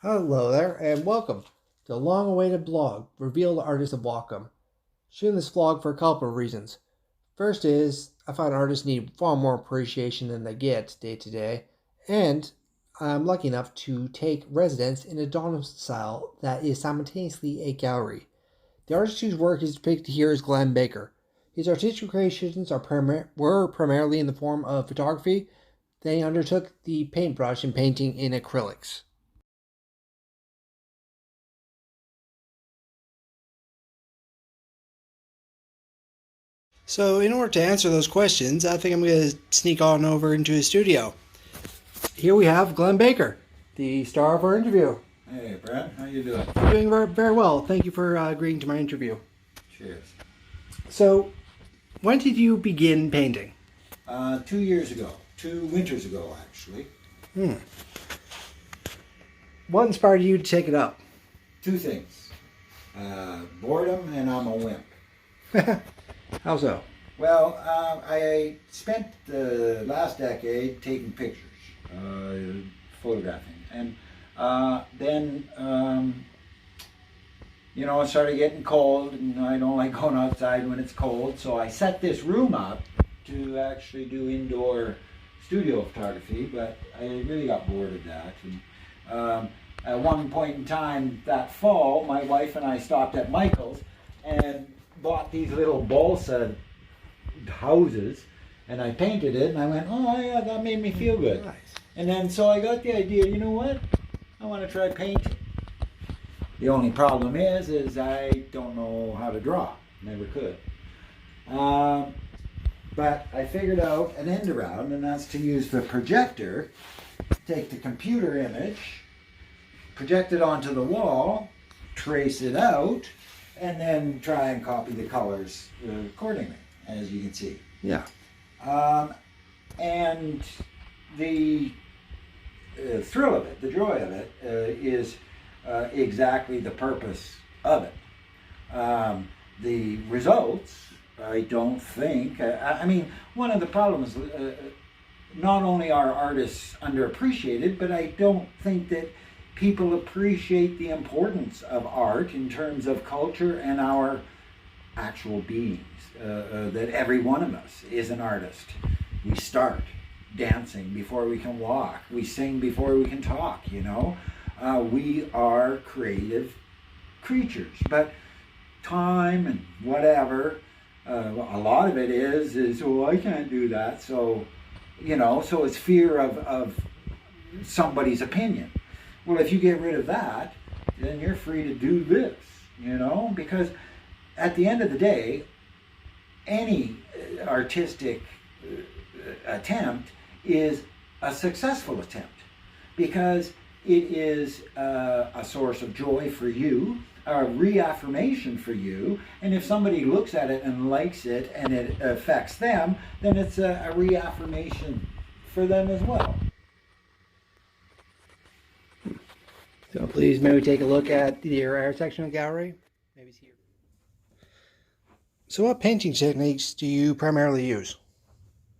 Hello there, and welcome to the long-awaited blog, Reveal the Artist of Wacom. Shooting this vlog for a couple of reasons. First is, I find artists need far more appreciation than they get day to day, and I'm lucky enough to take residence in a domicile that is simultaneously a gallery. The artist whose work is depicted here is Glen Baker. His artistic creations were primarily in the form of photography. Then he undertook the paintbrush and painting in acrylics. So, in order to answer those questions, I think I'm going to sneak on over into his studio. Here we have Glen Baker, the star of our interview. Hey, Brad, how you doing? I'm doing very, very well. Thank you for agreeing to my interview. Cheers. So, when did you begin painting? 2 years ago. 2 winters ago, actually. What inspired you to take it up? 2 things. Boredom and I'm a wimp. How so? Well, I spent the last decade taking pictures, photographing. And then, it started getting cold and I don't like going outside when it's cold. So I set this room up to actually do indoor studio photography, but I really got bored of that. And, at one point in time that fall, my wife and I stopped at Michael's and bought these little balsa houses, and I painted it, and I went, oh yeah, that made me feel good. Nice. And then so I got the idea, you know what? I want to try painting. The only problem is I don't know how to draw. Never could. But I figured out an end around, and that's to use the projector, take the computer image, project it onto the wall, trace it out, and then try and copy the colors accordingly, as you can see. Yeah. And the thrill of it, the joy of it, is exactly the purpose of it. The results, I don't think, I mean, one of the problems, not only are artists underappreciated, but I don't think that people appreciate the importance of art in terms of culture and our actual beings. That every one of us is an artist. We start dancing before we can walk. We sing before we can talk, We are creative creatures. But time and whatever, a lot of it is, oh, I can't do that. So, so it's fear of somebody's opinion. Well, if you get rid of that, then you're free to do this, because at the end of the day, any artistic attempt is a successful attempt because it is a source of joy for you, a reaffirmation for you, and if somebody looks at it and likes it and it affects them, then it's a reaffirmation for them as well. So please maybe take a look at your art section of the gallery. Maybe it's here. So what painting techniques do you primarily use?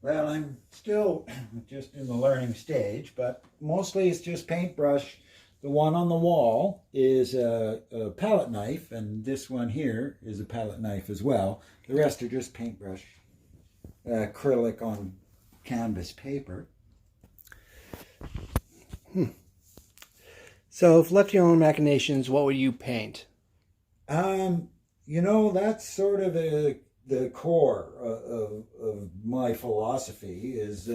Well, I'm still just in the learning stage, but mostly it's just paintbrush. The one on the wall is a palette knife, and this one here is a palette knife as well. The rest are just paintbrush, acrylic on canvas paper. So if left to your own machinations, what would you paint? That's sort of the core of my philosophy is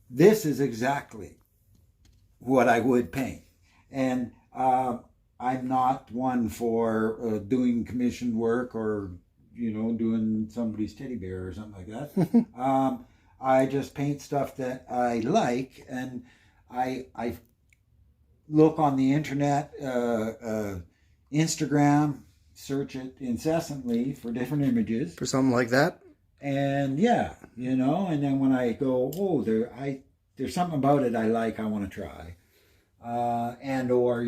this is exactly what I would paint. And I'm not one for doing commissioned work or, doing somebody's teddy bear or something like that. I just paint stuff that I like, and I look on the internet, Instagram, search it incessantly for different images. For something like that? And yeah, and then when I go, oh, there's something about it I like, I want to try. And or,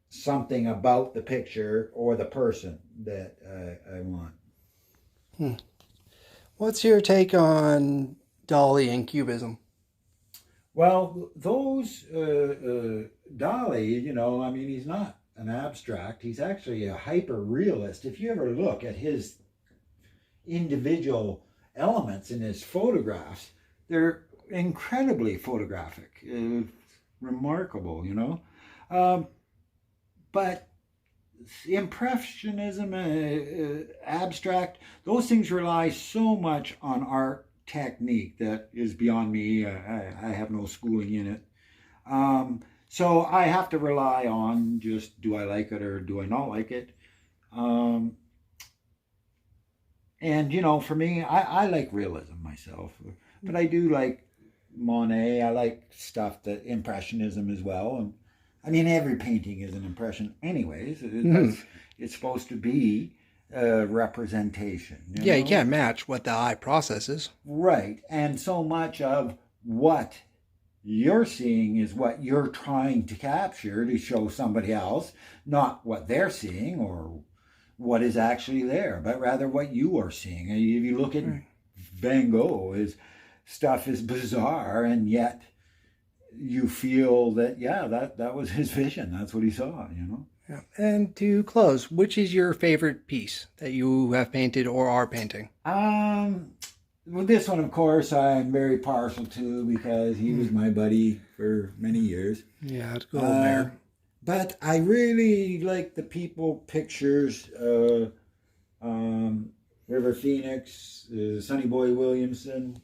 something about the picture or the person that I want. What's your take on Dali and Cubism? Well, those Dali, I mean, he's not an abstract. He's actually a hyper realist. If you ever look at his individual elements in his photographs, they're incredibly photographic, remarkable. But impressionism, abstract, those things rely so much on art technique that is beyond me. I have no schooling in it. So I have to rely on just, do I like it or do I not like it? And for me, I like realism myself, but I do like Monet. I like stuff that impressionism as well. And I mean, every painting is an impression, anyways. It's supposed to be a representation. Yeah, you can't match what the eye processes. Right. And so much of what you're seeing is what you're trying to capture to show somebody else, not what they're seeing or what is actually there, but rather what you are seeing. And if you look at Van Gogh, his stuff is bizarre, and yet you feel that, that was his vision. That's what he saw. Yeah. And to close, which is your favorite piece that you have painted or are painting? Well, this one, of course, I'm very partial to because he was my buddy for many years. Yeah, it's good old Bear. But I really like the people pictures, River Phoenix, Sonny Boy Williamson.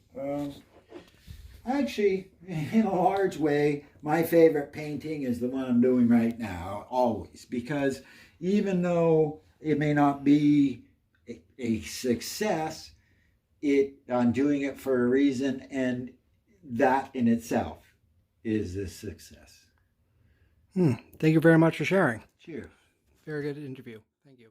Actually, in a large way, my favorite painting is the one I'm doing right now, always. Because even though it may not be a success, I'm doing it for a reason, and that in itself is a success. Thank you very much for sharing. Cheers. Very good interview. Thank you.